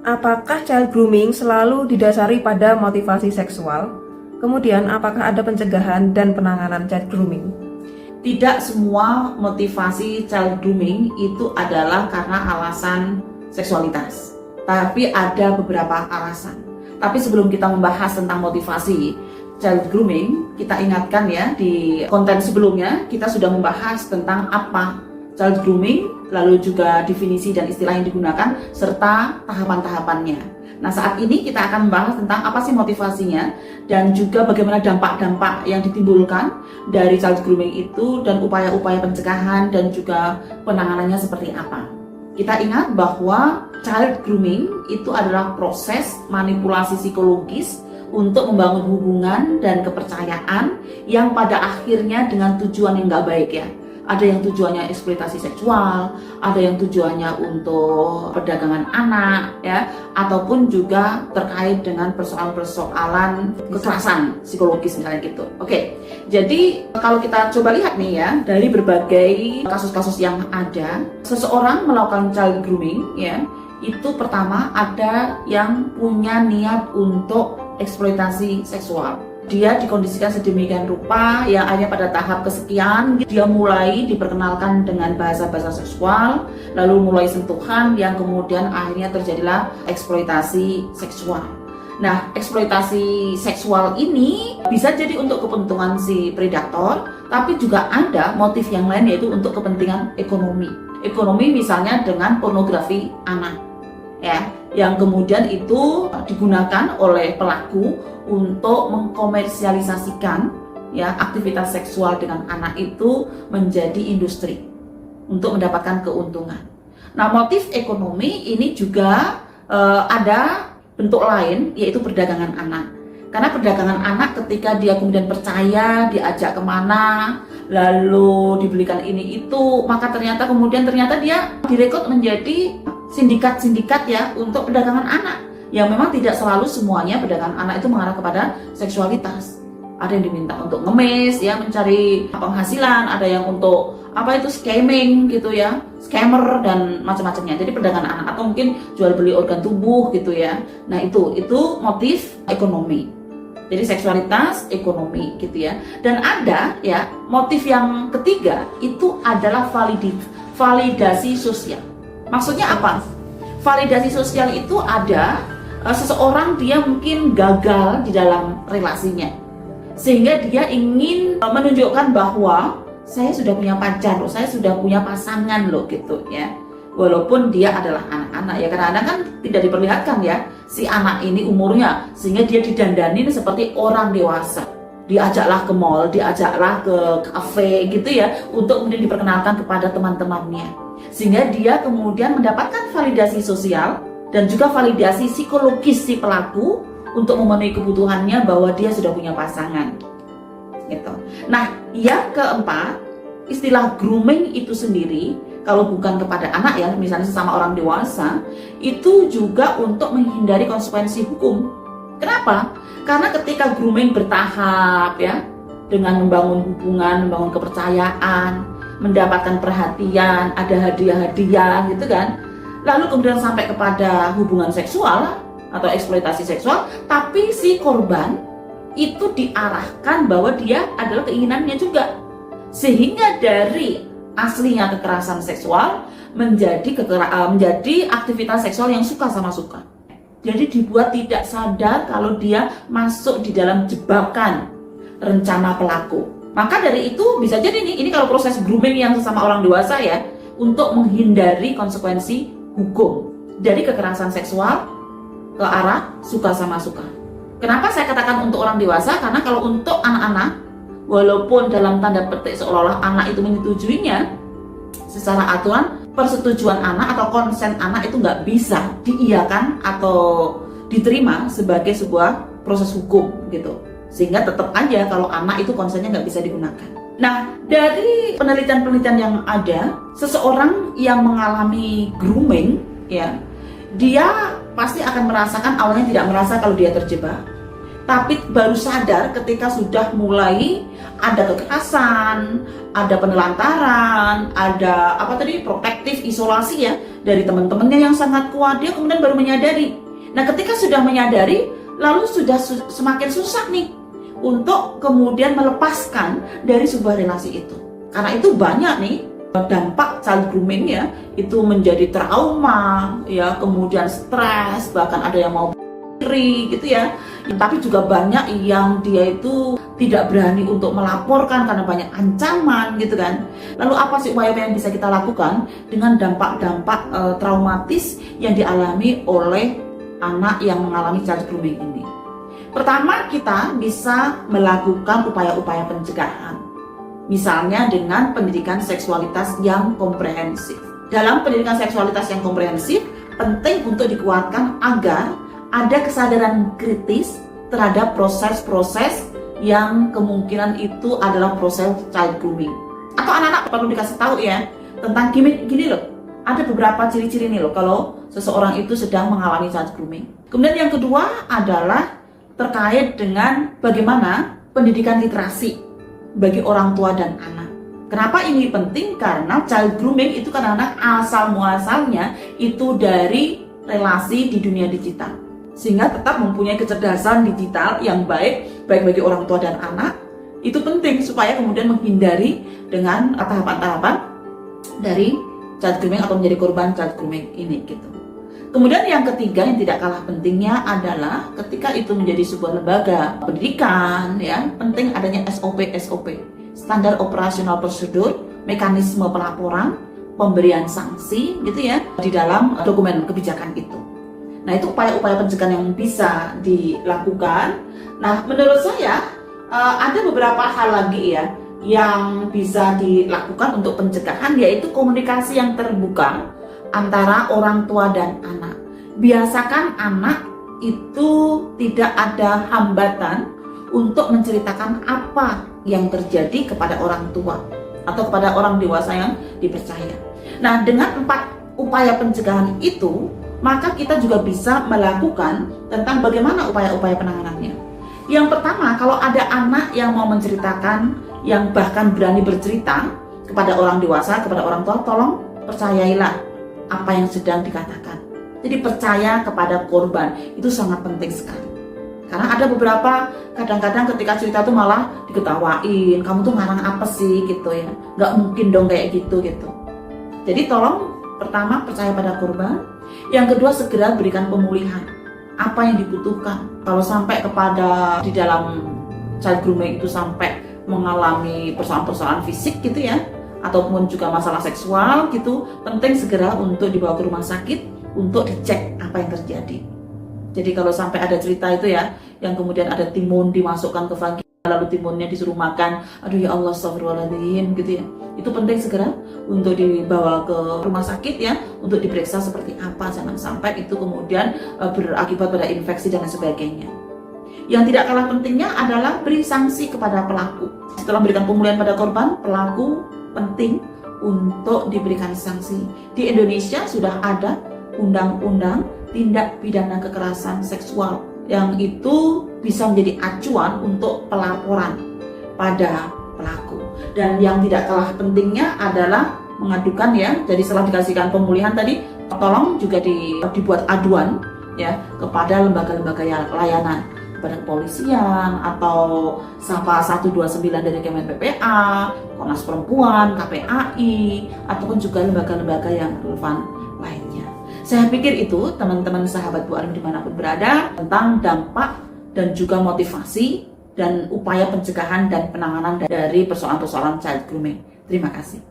Apakah child grooming selalu didasari pada motivasi seksual? Kemudian, apakah ada pencegahan dan penanganan child grooming? Tidak semua motivasi child grooming itu adalah karena alasan seksualitas, tapi ada beberapa alasan. Tapi sebelum kita membahas tentang motivasi child grooming, kita ingatkan ya, di konten sebelumnya kita sudah membahas tentang apa child grooming, lalu juga definisi dan istilah yang digunakan, serta tahapan-tahapannya. Nah, saat ini kita akan membahas tentang apa sih motivasinya, dan juga bagaimana dampak-dampak yang ditimbulkan dari child grooming itu, dan upaya-upaya pencegahan dan juga penanganannya seperti apa. Kita ingat bahwa child grooming itu adalah proses manipulasi psikologis untuk membangun hubungan dan kepercayaan yang pada akhirnya dengan tujuan yang nggak baik ya. Ada yang tujuannya eksploitasi seksual, ada yang tujuannya untuk perdagangan anak ya, ataupun juga terkait dengan persoalan-persoalan kekerasan psikologis misalnya gitu. Oke, jadi kalau kita coba lihat nih ya, dari berbagai kasus-kasus yang ada, seseorang melakukan child grooming ya, itu pertama ada yang punya niat untuk eksploitasi seksual. Dia dikondisikan sedemikian rupa yang akhirnya pada tahap kesekian dia mulai diperkenalkan dengan bahasa-bahasa seksual, lalu mulai sentuhan yang kemudian akhirnya terjadilah eksploitasi seksual. Nah, eksploitasi seksual ini bisa jadi untuk kepentingan si predator, tapi juga ada motif yang lain, yaitu untuk kepentingan ekonomi. Ekonomi misalnya dengan pornografi anak ya, yang kemudian itu digunakan oleh pelaku untuk mengkomersialisasikan ya aktivitas seksual dengan anak itu menjadi industri untuk mendapatkan keuntungan. Nah, motif ekonomi ini juga ada bentuk lain, yaitu perdagangan anak. Karena perdagangan anak ketika dia kemudian percaya, diajak kemana, lalu dibelikan ini itu, maka ternyata dia direkrut menjadi sindikat-sindikat ya untuk perdagangan anak, yang memang tidak selalu semuanya perdagangan anak itu mengarah kepada seksualitas. Ada yang diminta untuk ngemis ya, mencari penghasilan, ada yang untuk scamming gitu ya, scammer dan macam-macamnya. Jadi perdagangan anak, atau mungkin jual beli organ tubuh gitu ya. Nah, itu motif ekonomi. Jadi seksualitas, ekonomi gitu ya. Dan ada ya motif yang ketiga, itu adalah validasi sosial. Maksudnya apa? Validasi sosial itu ada seseorang dia mungkin gagal di dalam relasinya, sehingga dia ingin menunjukkan bahwa saya sudah punya pacar loh, saya sudah punya pasangan loh gitu ya. Walaupun dia adalah anak-anak ya, karena anak kan tidak diperlihatkan ya si anak ini umurnya, sehingga dia didandani seperti orang dewasa. Diajaklah ke mall, diajaklah ke kafe gitu ya, untuk kemudian diperkenalkan kepada teman-temannya, sehingga dia kemudian mendapatkan validasi sosial dan juga validasi psikologis si pelaku untuk memenuhi kebutuhannya bahwa dia sudah punya pasangan gitu. Nah, yang keempat, istilah grooming itu sendiri kalau bukan kepada anak ya, misalnya sesama orang dewasa, itu juga untuk menghindari konsekuensi hukum. Kenapa? Karena ketika grooming bertahap ya, dengan membangun hubungan, membangun kepercayaan, mendapatkan perhatian, ada hadiah-hadiah gitu kan, lalu kemudian sampai kepada hubungan seksual atau eksploitasi seksual, tapi si korban itu diarahkan bahwa dia adalah keinginannya juga, sehingga dari aslinya kekerasan seksual menjadi aktivitas seksual yang suka sama suka. Jadi dibuat tidak sadar kalau dia masuk di dalam jebakan rencana pelaku. Maka dari itu bisa jadi ini kalau proses grooming yang sesama orang dewasa ya, untuk menghindari konsekuensi hukum dari kekerasan seksual ke arah suka sama suka. Kenapa saya katakan untuk orang dewasa? Karena kalau untuk anak-anak, walaupun dalam tanda petik seolah-olah anak itu menyetujuinya, secara aturan persetujuan anak atau konsen anak itu nggak bisa diiyakan atau diterima sebagai sebuah proses hukum gitu. Sehingga tetap aja kalau anak itu konsennya nggak bisa digunakan. Nah, dari penelitian-penelitian yang ada, seseorang yang mengalami grooming ya, dia pasti akan merasakan, awalnya tidak merasa kalau dia terjebak, tapi baru sadar ketika sudah mulai ada kekerasan, ada penelantaran, ada protektif isolasi ya dari teman-temannya yang sangat kuat, dia kemudian baru menyadari. Nah, ketika sudah menyadari, lalu sudah semakin susah nih untuk kemudian melepaskan dari sebuah relasi itu. Karena itu banyak nih dampak child grooming ya, itu menjadi trauma ya, kemudian stres, bahkan ada yang mau diri gitu ya. Tapi juga banyak yang dia itu tidak berani untuk melaporkan karena banyak ancaman gitu kan. Lalu apa sih upaya yang bisa kita lakukan dengan dampak-dampak traumatis yang dialami oleh anak yang mengalami child grooming ini? Pertama, kita bisa melakukan upaya-upaya pencegahan. Misalnya dengan pendidikan seksualitas yang komprehensif. Dalam pendidikan seksualitas yang komprehensif, penting untuk dikuatkan agar ada kesadaran kritis terhadap proses-proses yang kemungkinan itu adalah proses child grooming. Atau anak-anak perlu dikasih tahu ya tentang gini loh, ada beberapa ciri-ciri nih loh kalau seseorang itu sedang mengalami child grooming. Kemudian yang kedua adalah terkait dengan bagaimana pendidikan literasi bagi orang tua dan anak. Kenapa ini penting? Karena child grooming itu kadang-kadang asal muasalnya itu dari relasi di dunia digital. Sehingga tetap mempunyai kecerdasan digital yang baik bagi orang tua dan anak. Itu penting supaya kemudian menghindari dengan tahapan-tahapan dari child grooming atau menjadi korban child grooming ini gitu. Kemudian yang ketiga yang tidak kalah pentingnya adalah ketika itu menjadi sebuah lembaga pendidikan ya, penting adanya SOP, standar operasional prosedur, mekanisme pelaporan, pemberian sanksi gitu ya di dalam dokumen kebijakan itu. Nah, itu upaya-upaya pencegahan yang bisa dilakukan. Nah, menurut saya ada beberapa hal lagi ya yang bisa dilakukan untuk pencegahan, yaitu komunikasi yang terbuka antara orang tua dan anak. Biasakan anak itu tidak ada hambatan untuk menceritakan apa yang terjadi kepada orang tua atau kepada orang dewasa yang dipercaya. Nah, dengan 4 upaya pencegahan itu, maka kita juga bisa melakukan tentang bagaimana upaya-upaya penanganannya. Yang pertama, kalau ada anak yang mau menceritakan, yang bahkan berani bercerita kepada orang dewasa, kepada orang tua, tolong percayailah apa yang sedang dikatakan. Jadi percaya kepada korban, itu sangat penting sekali. Karena ada beberapa kadang-kadang ketika cerita tuh malah diketawain, kamu tuh ngarang apa sih gitu ya, nggak mungkin dong kayak gitu. Jadi tolong pertama percaya pada korban. Yang kedua, segera berikan pemulihan apa yang dibutuhkan. Kalau sampai kepada di dalam child grooming itu sampai mengalami persoalan-persoalan fisik gitu ya, ataupun juga masalah seksual gitu, penting segera untuk dibawa ke rumah sakit untuk dicek apa yang terjadi. Jadi kalau sampai ada cerita itu ya, yang kemudian ada timun dimasukkan ke vagina, lalu timunnya disuruh makan, aduh ya Allah, astagfirullahaladzim gitu ya, itu penting segera untuk dibawa ke rumah sakit ya, untuk diperiksa seperti apa, jangan sampai itu kemudian berakibat pada infeksi dan sebagainya. Yang tidak kalah pentingnya adalah beri sanksi kepada pelaku. Setelah memberikan pemulihan pada korban, pelaku penting untuk diberikan sanksi. Di Indonesia sudah ada undang-undang tindak pidana kekerasan seksual yang itu bisa menjadi acuan untuk pelaporan pada pelaku. Dan yang tidak kalah pentingnya adalah mengadukan ya. Jadi setelah dikasihkan pemulihan tadi, tolong juga dibuat aduan ya kepada lembaga-lembaga layanan, kepada kepolisian atau SAPA 129 dari Kemen PPA, Komnas Perempuan, KPAI, ataupun juga lembaga-lembaga yang relevan lainnya. Saya pikir itu teman-teman sahabat Bu Arim dimanapun berada tentang dampak dan juga motivasi dan upaya pencegahan dan penanganan dari persoalan-persoalan child grooming. Terima kasih.